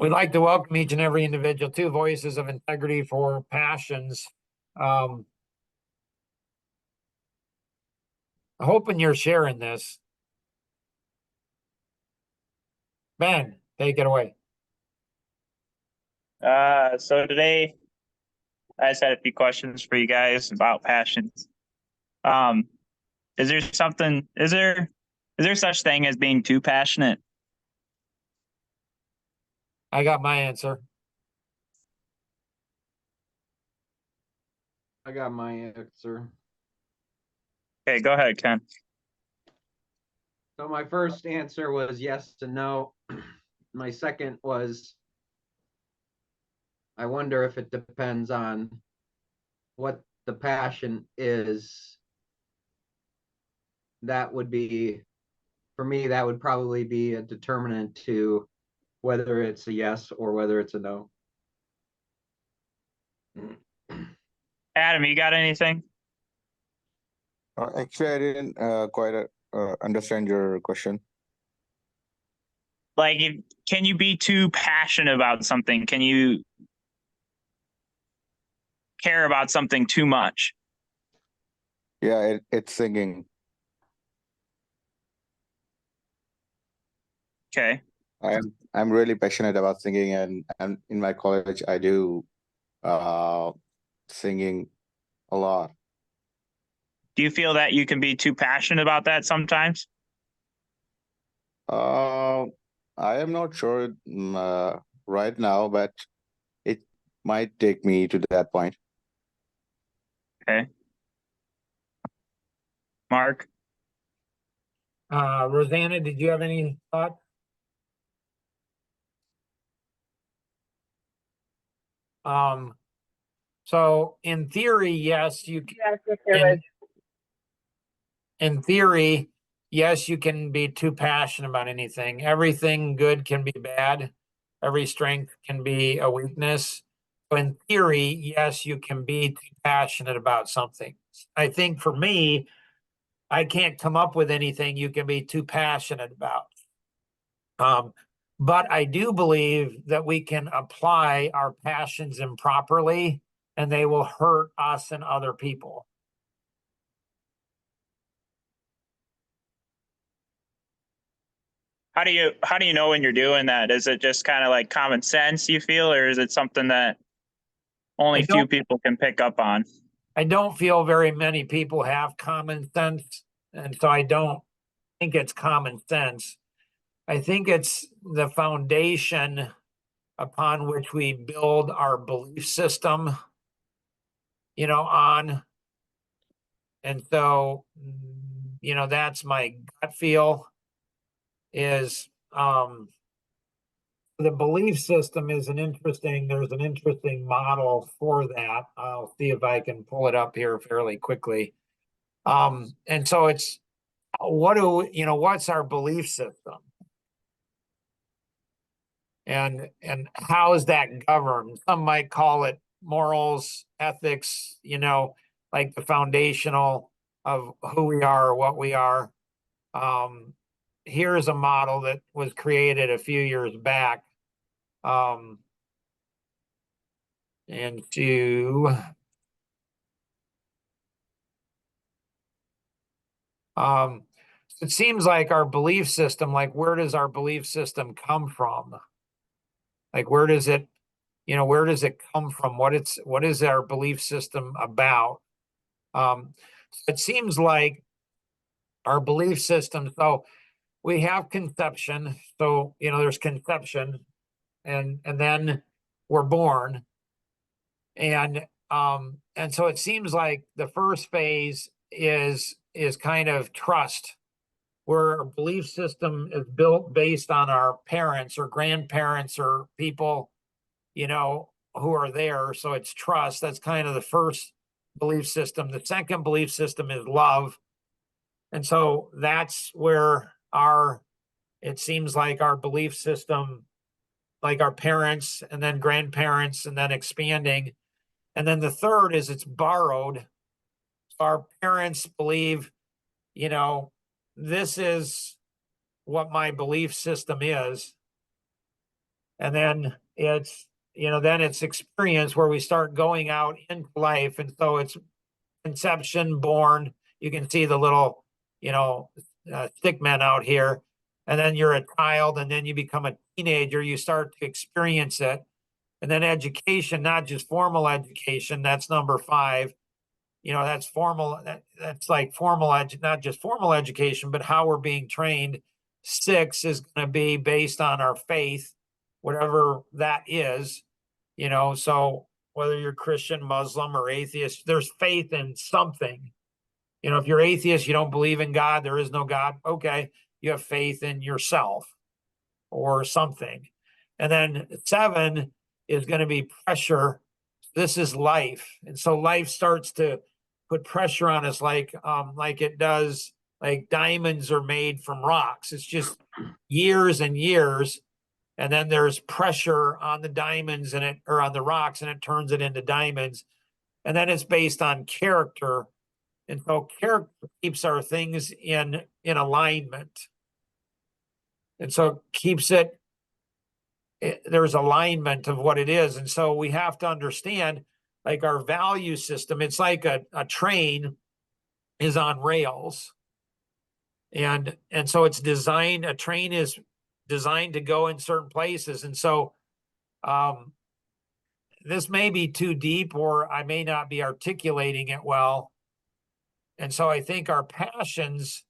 We'd like to welcome each and every individual to Voices of Integrity for Passions. Hoping you're sharing this. Ben, take it away. So today I just had a few questions for you guys about passions. Is there such thing as being too passionate? I got my answer. I got my answer. Okay, go ahead, Ken. So my first answer was yes and no. My second was, I wonder if it depends on what the passion is. That would be, for me, that would probably be a determinant to whether it's a yes or whether it's a no. Adam, you got anything? Actually, I didn't quite understand your question. Like, can you be too passionate about something? Can you care about something too much? Yeah, it's singing. Okay. I'm really passionate about singing, and in my college I do singing a lot. Do you feel that you can be too passionate about that sometimes? I am not sure right now, but it might take me to that point. Okay. Mark? Rosanna, did you have any thought? So in theory, yes, you can. In theory, yes, you can be too passionate about anything. Everything good can be bad. Every strength can be a weakness. So in theory, yes, you can be too passionate about something. I think for me, I can't come up with anything you can be too passionate about. But I do believe that we can apply our passions improperly and they will hurt us and other people. How do you know when you're doing that? Is it just kind of like common sense you feel, or is it something that only few people can pick up on? I don't feel very many people have common sense, and so I don't think it's common sense. I think it's the foundation upon which we build our belief system, on. And so, that's my gut feel is the belief system is there's an interesting model for that. I'll see if I can pull it up here fairly quickly. And so it's, what's our belief system? And how is that governed? Some might call it morals, ethics, like the foundational of who we are or what we are. Here's a model that was created a few years back. And it seems like our belief system, like where does our belief system come from? Like where does it come from? What is our belief system about? It seems like our belief system, so we have conception. So, there's conception and then we're born. And so it seems like the first phase is kind of trust, where our belief system is built based on our parents or grandparents or people, who are there. So it's trust. That's kind of the first belief system. The second belief system is love. And so that's where it seems like our belief system, like our parents and then grandparents and then expanding. And then the third is it's borrowed. Our parents believe, this is what my belief system is. And then it's, then it's experience where we start going out into life. And so it's conception, born. You can see the little, stick men out here. And then you're a child, and then you become a teenager. You start to experience it. And then education, not just formal education, that's number 5. That's formal. That's like not just formal education, but how we're being trained. 6 is going to be based on our faith, whatever that is. So whether you're Christian, Muslim, or atheist, there's faith in something. If you're atheist, you don't believe in God, there is no God. Okay, you have faith in yourself or something. And then 7 is going to be pressure. This is life. And so life starts to put pressure on us like it does, like diamonds are made from rocks. It's just years and years. And then there's pressure on the diamonds or on the rocks, and it turns it into diamonds. And then it's based on character. And so character keeps our things in alignment. And so it keeps there's alignment of what it is. And so we have to understand, like, our value system, it's like a train is on rails. And so it's designed, a train is designed to go in certain places. And so this may be too deep, or I may not be articulating it well. And so I think our passions,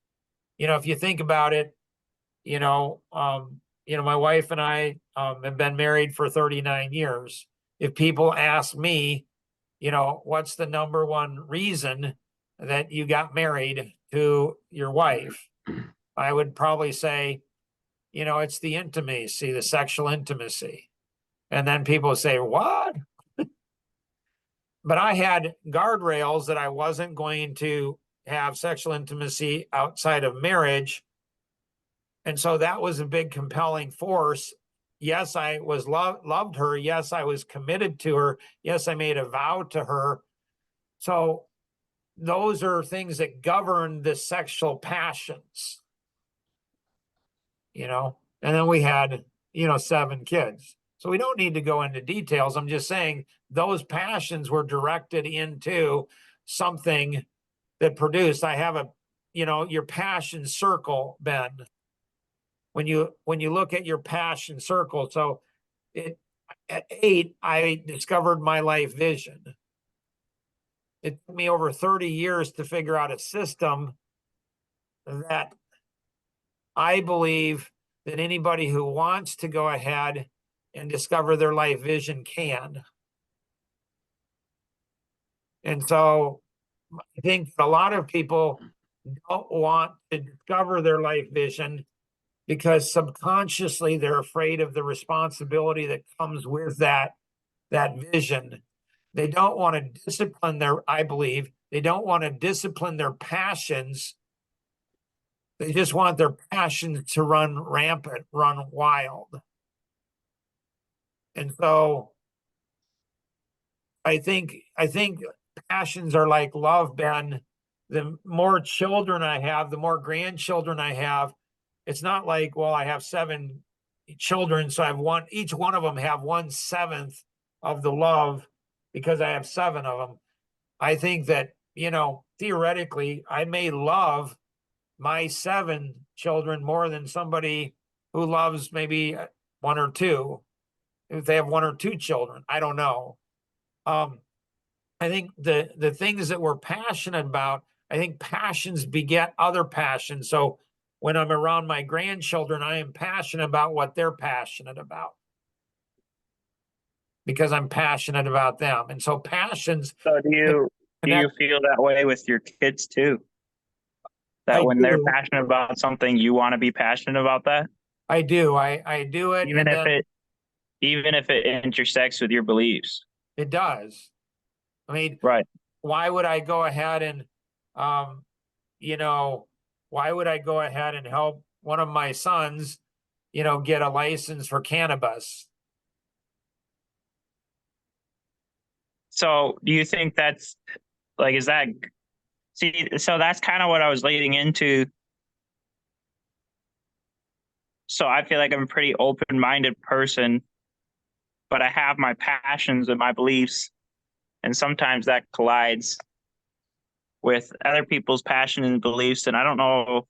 if you think about it, my wife and I have been married for 39 years. If people ask me, what's the number one reason that you got married to your wife, I would probably say, it's the intimacy, the sexual intimacy. And then people say, what? But I had guardrails that I wasn't going to have sexual intimacy outside of marriage. And so that was a big compelling force. Yes, I was loved her. Yes, I was committed to her. Yes, I made a vow to her. So those are things that govern the sexual passions, and then we had, 7 kids. So we don't need to go into details. I'm just saying those passions were directed into something that produced. I have your passion circle, Ben. When you look at your passion circle, so at 8, I discovered my life vision. It took me over 30 years to figure out a system that I believe that anybody who wants to go ahead and discover their life vision can. And so I think a lot of people don't want to discover their life vision because subconsciously they're afraid of the responsibility that comes with that vision. They don't want to discipline I believe, they don't want to discipline their passions. They just want their passions to run rampant, run wild. And so I think passions are like love, Ben. The more children I have, the more grandchildren I have. It's not like, well, I have 7 children, so I have each one of them have 1/7 of the love because I have 7 of them. I think that, theoretically, I may love my 7 children more than somebody who loves maybe 1 or 2. If they have 1 or 2 children, I don't know. I think the things that we're passionate about, I think passions beget other passions. So when I'm around my grandchildren, I am passionate about what they're passionate about because I'm passionate about them. And so passions. So do you feel that way with your kids too? That when they're passionate about something, you want to be passionate about that? I do. I do it. Even if it intersects with your beliefs. It does. I mean, right. Why would I go ahead and, why would I go ahead and help one of my sons, get a license for cannabis? So do you think that's like, so that's kind of what I was leading into. So I feel like I'm a pretty open-minded person but I have my passions and my beliefs, and sometimes that collides with other people's passion and beliefs. And I don't know,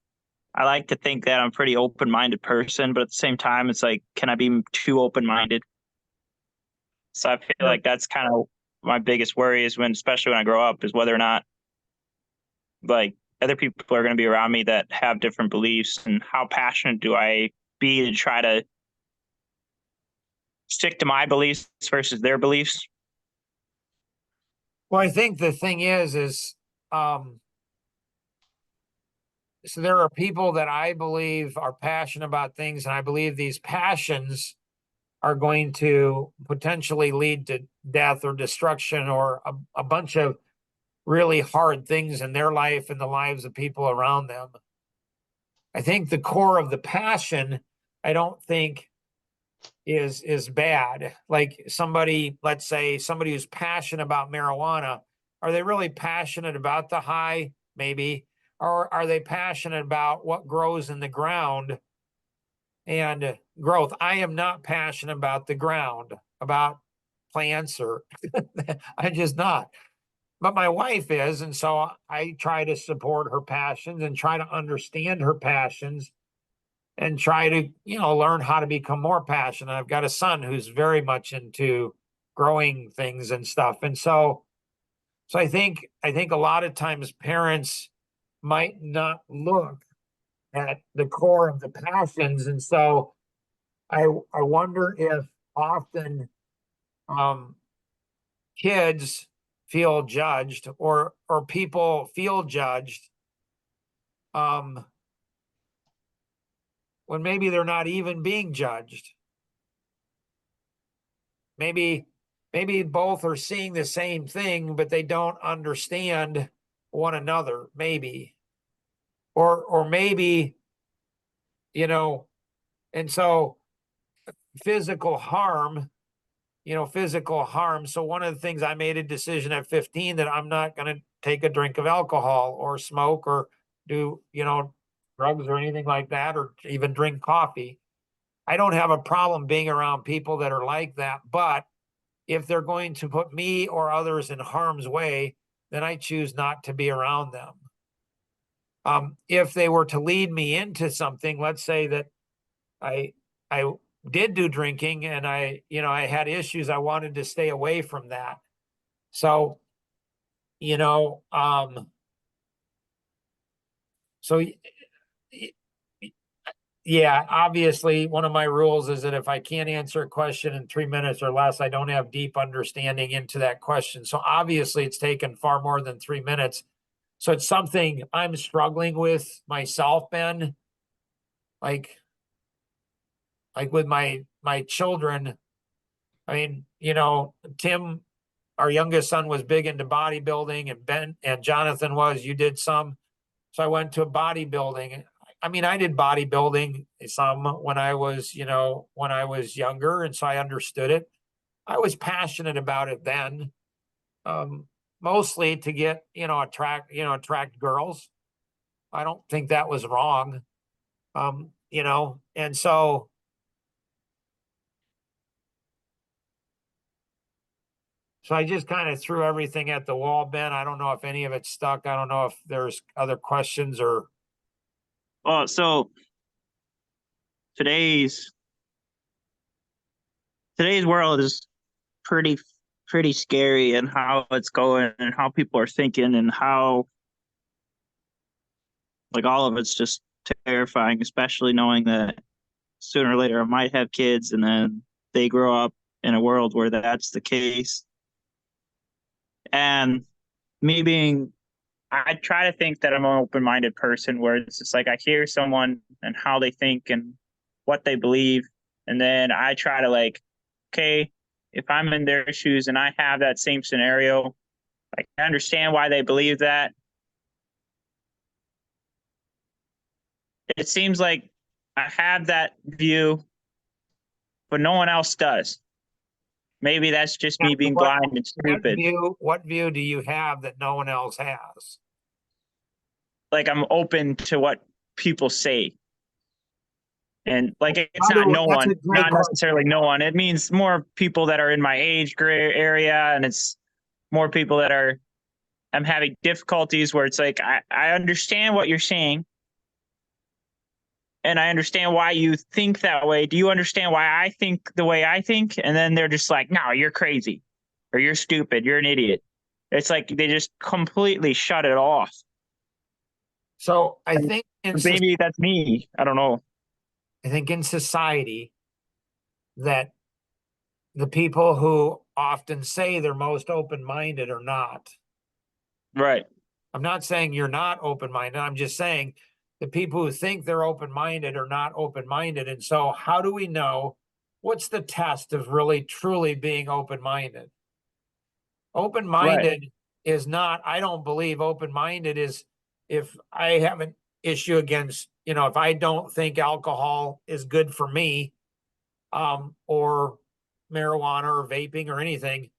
I like to think that I'm a pretty open-minded person, but at the same time, it's like, can I be too open-minded? So I feel Sure. like that's kind of my biggest worry is when, especially when I grow up, is whether or not like other people are going to be around me that have different beliefs, and how passionate do I be to try to stick to my beliefs versus their beliefs. Well, I think the thing is, so there are people that I believe are passionate about things, and I believe these passions are going to potentially lead to death or destruction or a bunch of really hard things in their life and the lives of people around them. I think the core of the passion, I don't think is bad. Like somebody, let's say somebody who's passionate about marijuana, are they really passionate about the high? Maybe. Or are they passionate about what grows in the ground and growth? I am not passionate about the ground, about plants, or I'm just not. But my wife is, and so I try to support her passions and try to understand her passions and try to, learn how to become more passionate. I've got a son who's very much into growing things and stuff. And so I think a lot of times parents might not look at the core of the passions. And so I wonder if often kids feel judged or people feel judged when maybe they're not even being judged. Maybe both are seeing the same thing, but they don't understand one another, maybe. Or maybe, and so physical harm, physical harm. So one of the things, I made a decision at 15 that I'm not going to take a drink of alcohol or smoke or do, drugs or anything like that, or even drink coffee. I don't have a problem being around people that are like that, but if they're going to put me or others in harm's way, then I choose not to be around them. If they were to lead me into something, let's say that I did do drinking and I had issues, I wanted to stay away from that. So, so yeah, obviously one of my rules is that if I can't answer a question in 3 minutes or less, I don't have deep understanding into that question. So obviously it's taken far more than 3 minutes. So it's something I'm struggling with myself, Ben. Like with my children. I mean, Tim, our youngest son, was big into bodybuilding, and Ben and Jonathan was, you did some. So I went to bodybuilding. I mean, I did bodybuilding some when I was, when I was younger, and so I understood it. I was passionate about it then, mostly to get, attract girls. I don't think that was wrong. And so I just kind of threw everything at the wall, Ben. I don't know if any of it stuck. I don't know if there's other questions or. Well, so today's world is pretty scary, and how it's going and how people are thinking and how, like, all of it's just terrifying, especially knowing that sooner or later I might have kids and then they grow up in a world where that's the case. And I try to think that I'm an open-minded person, where it's just like I hear someone and how they think and what they believe, and then I try to, like, okay, if I'm in their shoes and I have that same scenario, I can understand why they believe that. It seems like I have that view, but no one else does. Maybe that's just me being blind and stupid. What view do you have that no one else has? Like, I'm open to what people say And like it's How not do- no that's one, a great not question. necessarily no one. It means more people that are in my age gray area, and it's more people that are I'm having difficulties where it's like I understand what you're saying. And I understand why you think that way. Do you understand why I think the way I think? And then they're just like, no, you're crazy or you're stupid. You're an idiot. It's like they just completely shut it off. So I think Maybe that's me. I don't know. I think in society that the people who often say they're most open-minded are not. Right. I'm not saying you're not open-minded. I'm just saying the people who think they're open-minded are not open-minded. And so how do we know what's the test of really truly being open-minded? Open-minded is not, I don't believe open-minded is if I have an issue against, if I don't think alcohol is good for me, or marijuana or vaping or anything,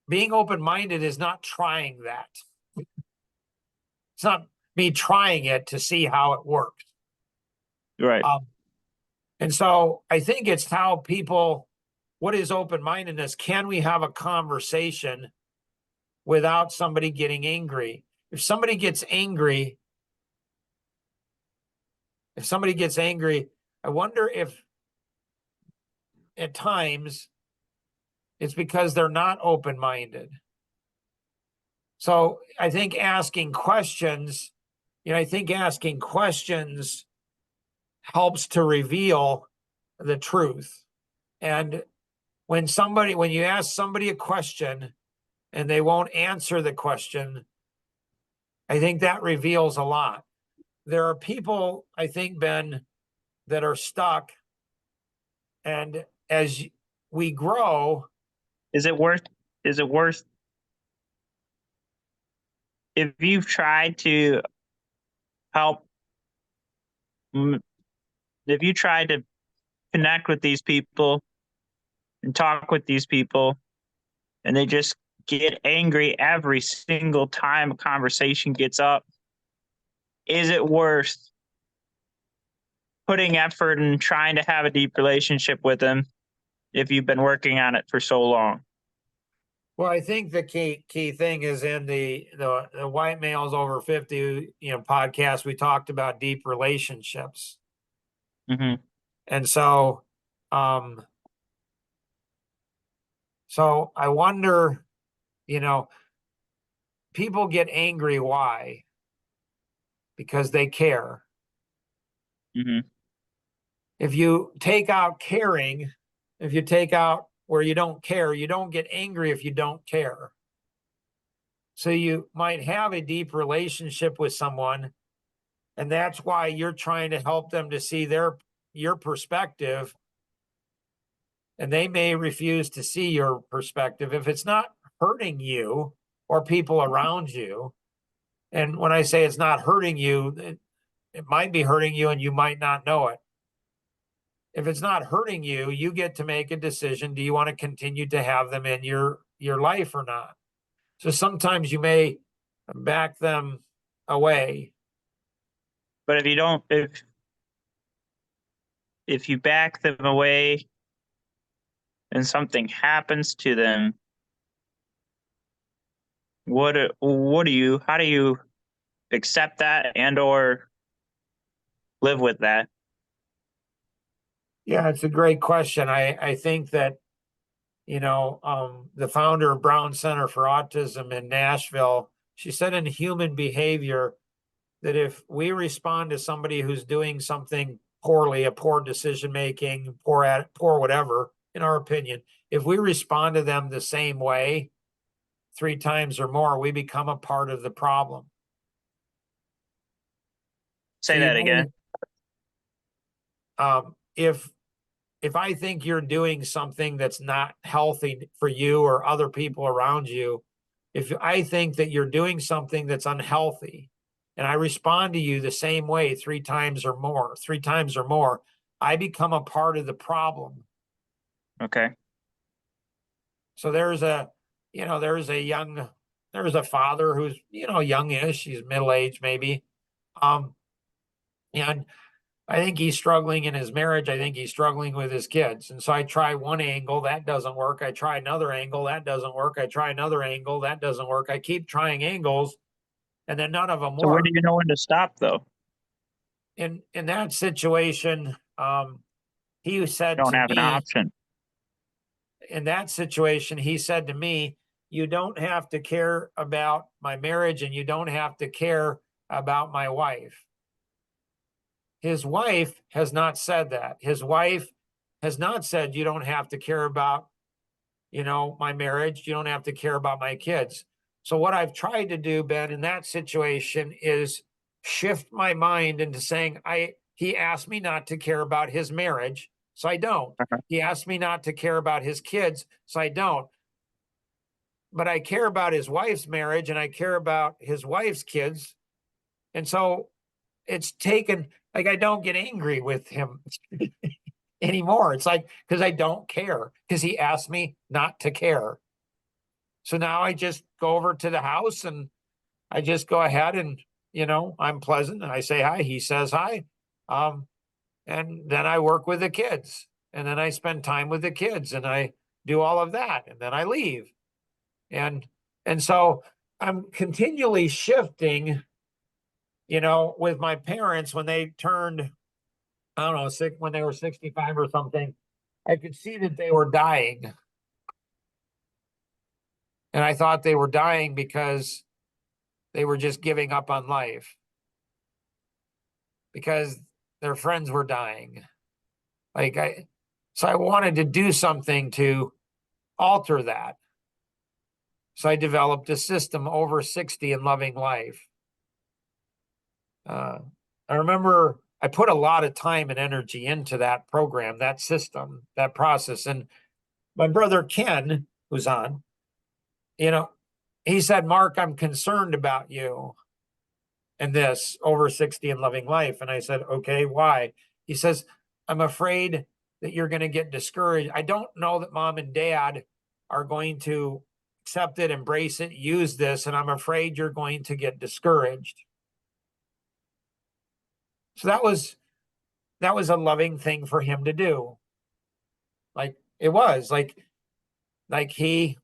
being open-minded is not trying that. It's not me trying it to see how it works. Right. And so I think it's how people, what is open-mindedness? Can we have a conversation without somebody getting angry? If somebody gets angry, I wonder if at times it's because they're not open-minded. So I think asking questions, helps to reveal the truth. And when you ask somebody a question and they won't answer the question, I think that reveals a lot. There are people, I think, Ben, that are stuck. And as we grow, Is it worth if you've tried to help if you try to connect with these people and talk with these people and they just get angry every single time a conversation gets up, is it worth putting effort and trying to have a deep relationship with them if you've been working on it for so long? well, I think the key thing is in the white males over 50, podcast, we talked about deep relationships. Mm-hmm. And so, so I wonder, people get angry. Why? Because they care. Mm-hmm. If you take out caring, if you take out where you don't care, you don't get angry if you don't care. So you might have a deep relationship with someone, and that's why you're trying to help them to see your perspective, and they may refuse to see your perspective if it's not hurting you or people around you. And when I say it's not hurting you, it might be hurting you and you might not know it. If it's not hurting you, you get to make a decision. Do you want to continue to have them in your life or not? So sometimes you may back them away. But if you don't, if you back them away and something happens to them, how do you accept that and or live with that? Yeah, it's a great question. I think that, the founder of Brown Center for Autism in Nashville, she said in human behavior that if we respond to somebody who's doing something poorly, a poor decision making, poor whatever, in our opinion, if we respond to them the same way 3 times or more, we become a part of the problem. Say So that again. If I think you're doing something that's not healthy for you or other people around you, if I think that you're doing something that's unhealthy and I respond to you the same way 3 times or more, I become a part of the problem. Okay. So there's a father who's, youngish, he's middle-aged maybe. And I think he's struggling in his marriage. I think he's struggling with his kids. And so I try one angle, that doesn't work. I try another angle, that doesn't work. I try another angle, that doesn't work. I keep trying angles, and then none of them So where work. do you know when to stop though? In that situation, he said You don't to have an me, option. in that situation, he said to me, you don't have to care about my marriage and you don't have to care about my wife. His wife has not said that. His wife has not said, you don't have to care about, my marriage. You don't have to care about my kids. So what I've tried to do, Ben, in that situation is shift my mind into saying, he asked me not to care about his marriage, so I don't. Uh-huh. He asked me not to care about his kids, so I don't. But I care about his wife's marriage and I care about his wife's kids. And so it's taken, like, I don't get angry with him anymore. It's like, because I don't care, because he asked me not to care. So now I just go over to the house and I just go ahead and, I'm pleasant and I say hi, he says hi. And then I work with the kids and then I spend time with the kids and I do all of that and then I leave. And so I'm continually shifting, with my parents when they turned, I don't know, when they were 65 or something, I could see that they were dying. And I thought they were dying because they were just giving up on life. Because their friends were dying. So I wanted to do something to alter that. So I developed a system, Over 60 and Loving Life. I remember I put a lot of time and energy into that program, that system, that process. And my brother Ken, who's on, he said, Mark, I'm concerned about you and this Over 60 and Loving Life. And I said, okay, why? He says, I'm afraid that you're going to get discouraged. I don't know that mom and dad are going to accept it, embrace it, use this, and I'm afraid you're going to get discouraged. So that was a loving thing for him to do. Like it was like he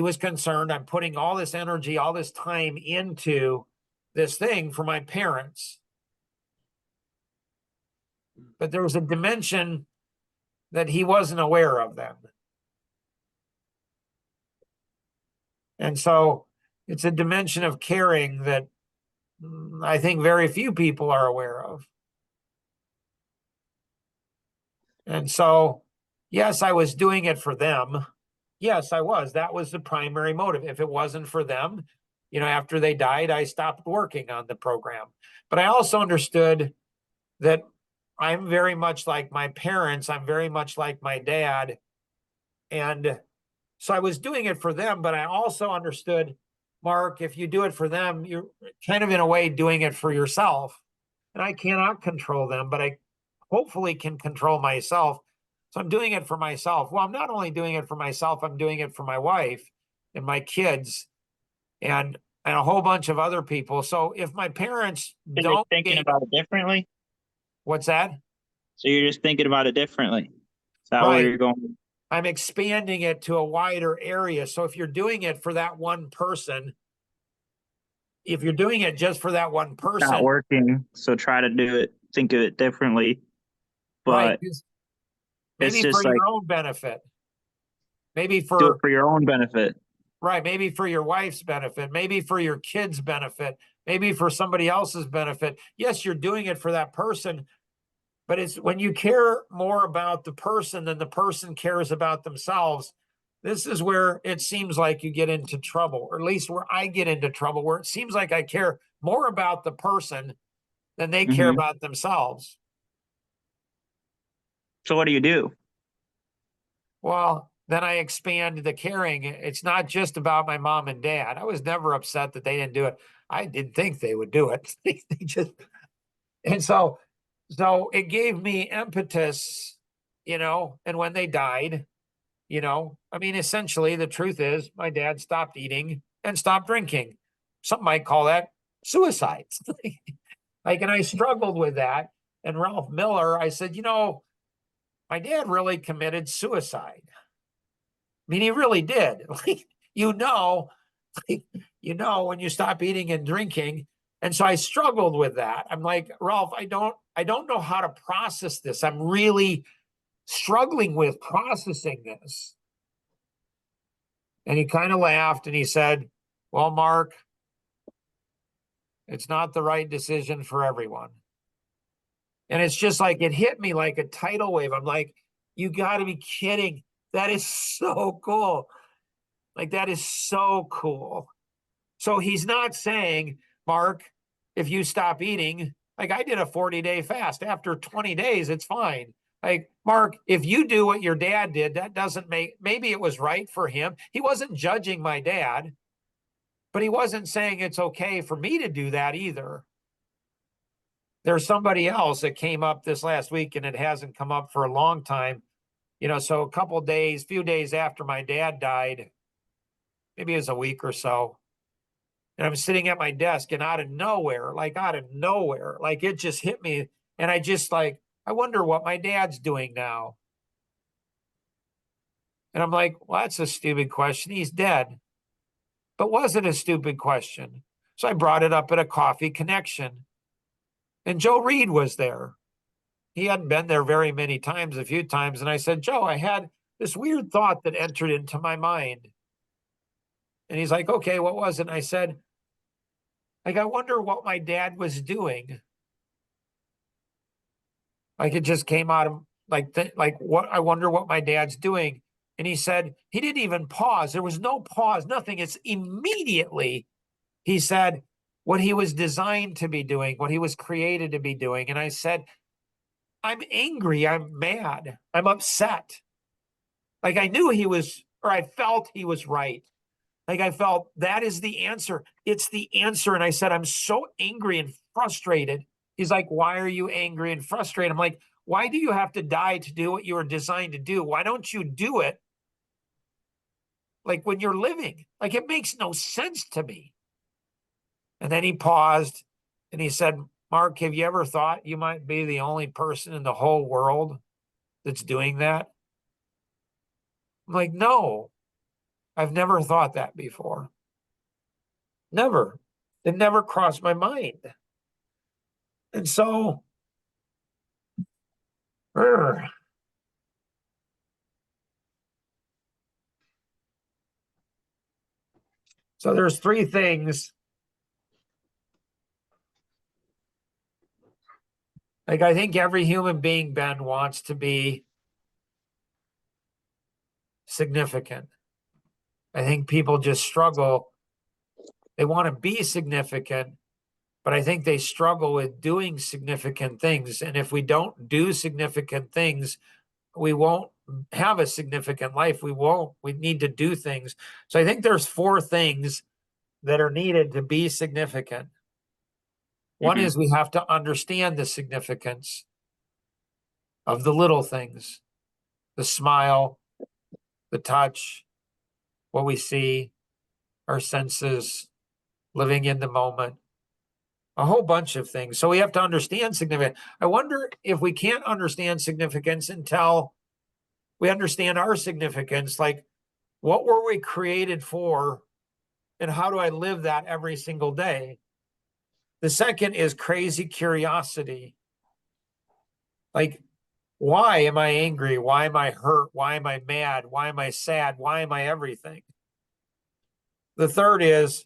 was concerned. I'm putting all this energy, all this time into this thing for my parents. But there was a dimension that he wasn't aware of them. And so it's a dimension of caring that I think very few people are aware of. And so, yes, I was doing it for them. Yes, I was. That was the primary motive. If it wasn't for them, after they died, I stopped working on the program. But I also understood that I'm very much like my parents. I'm very much like my dad. And so I was doing it for them, but I also understood, Mark, if you do it for them, you're kind of in a way doing it for yourself. And I cannot control them, but I hopefully can control myself. So I'm doing it for myself. Well, I'm not only doing it for myself, I'm doing it for my wife and my kids and a whole bunch of other people. So if my parents So you're don't thinking think- about it differently. What's that? So you're just thinking about it differently. Is that where Right. you're going? I'm expanding it to a wider area. So if you're doing it for that one person, if you're doing it just for that one person, Not working. So try to do it. Think of it differently. right? But 'Cause it's maybe for just like your own benefit. Maybe do for it for your own benefit. right, maybe for your wife's benefit, maybe for your kids' benefit, maybe for somebody else's benefit. Yes, you're doing it for that person, but it's when you care more about the person than the person cares about themselves. This is where it seems like you get into trouble, or at least where I get into trouble, where it seems like I care more about the person than they care Mhm. about themselves. So what do you do? Well, then I expand the caring. It's not just about my mom and dad. I was never upset that they didn't do it. I didn't think they would do it. They just, and so it gave me impetus, and when they died, I mean, essentially the truth is my dad stopped eating and stopped drinking. Some might call that suicide. And I struggled with that. and Ralph Miller, I said, my dad really committed suicide. I mean, he really did. Like, when you stop eating and drinking. And so I struggled with that. I'm like, Ralph, I don't know how to process this. I'm really struggling with processing this. And he kind of laughed and he said, well, Mark, it's not the right decision for everyone. And it's just like, it hit me like a tidal wave. I'm like, you got to be kidding. That is so cool. Like, that is so cool. So he's not saying, Mark, if you stop eating, like I did a 40-day fast. After 20 days, it's fine. Like, Mark, if you do what your dad did, that doesn't maybe it was right for him. He wasn't judging my dad, but he wasn't saying it's okay for me to do that either. There's somebody else that came up this last week, and it hasn't come up for a long time. So a few days after my dad died, maybe it was a week or so, and I'm sitting at my desk, and out of nowhere, like it just hit me. And I just I wonder what my dad's doing now. And I'm like, well, that's a stupid question. He's dead. But was it a stupid question? So I brought it up at a coffee connection. And Joe Reed was there. He hadn't been there very many times, a few times. And I said, Joe, I had this weird thought that entered into my mind. And he's like, okay, what was it? And I said, I wonder what my dad was doing. Like, it just came out of I wonder what my dad's doing. And he said, he didn't even pause. There was no pause, nothing. It's immediately, he said, what he was designed to be doing, what he was created to be doing. And I said, I'm angry. I'm mad. I'm upset. Like, I knew I felt he was right. Like, I felt that is the answer. It's the answer. And I said, I'm so angry and frustrated. He's like, why are you angry and frustrated? I'm like, why do you have to die to do what you were designed to do? Why don't you do it like when you're living? Like, it makes no sense to me. And then he paused and he said, Mark, have you ever thought you might be the only person in the whole world that's doing that? I'm like, no, I've never thought that before. Never. It never crossed my mind. And so, so there's three things. Like, I think every human being, Ben, wants to be significant. I think people just struggle. They want to be significant, but I think they struggle with doing significant things. And if we don't do significant things, we won't have a significant life. We need to do things. So I think there's four things that are needed to be significant. One is we have to understand the significance of the little things, the smile, the touch, what we see, our senses, living in the moment, a whole bunch of things. So we have to understand significance. I wonder if we can't understand significance until we understand our significance. Like, what were we created for? And how do I live that every single day? The second is crazy curiosity. Like, why am I angry? Why am I hurt? Why am I mad? Why am I sad? Why am I everything? The third is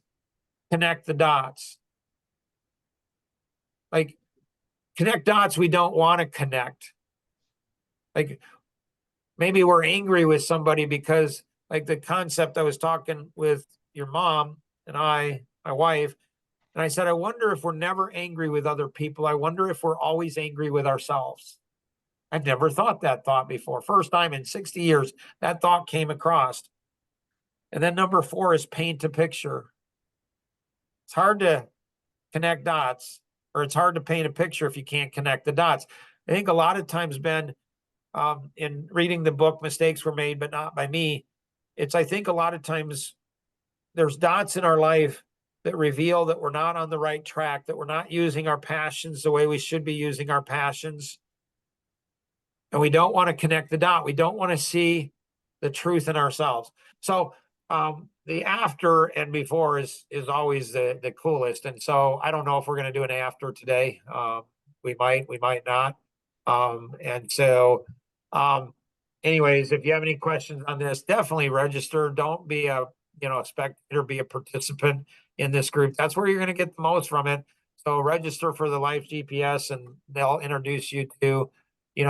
connect the dots. Like, connect dots we don't want to connect. Like, maybe we're angry with somebody because, like, the concept I was talking with your mom and my wife, and I said, I wonder if we're never angry with other people. I wonder if we're always angry with ourselves. I've never thought that thought before. First time in 60 years, that thought came across. And then number 4 is paint a picture. It's hard to connect dots, or it's hard to paint a picture if you can't connect the dots. I think a lot of times, Ben, in reading the book, Mistakes Were Made, but Not by Me, I think a lot of times there's dots in our life that reveal that we're not on the right track, that we're not using our passions the way we should be using our passions. And we don't want to connect the dot. We don't want to see the truth in ourselves. So the after and before is always the coolest. And so I don't know if we're going to do an after today. We might not. And so anyways, if you have any questions on this, definitely register. Don't be a spectator, be a participant in this group. That's where you're going to get the most from it. So register for the Life GPS and they'll introduce you to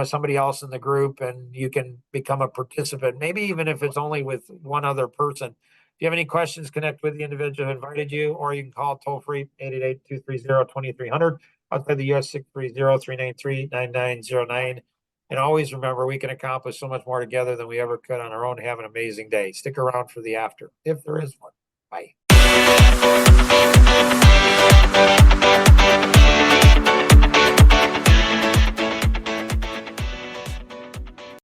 somebody else in the group, and you can become a participant, maybe even if it's only with one other person. If you have any questions, connect with the individual who invited you, or you can call toll free 888-230-2300, outside the US 630-393-9909. And always remember, we can accomplish so much more together than we ever could on our own. Have an amazing day. Stick around for the after, if there is one. Bye.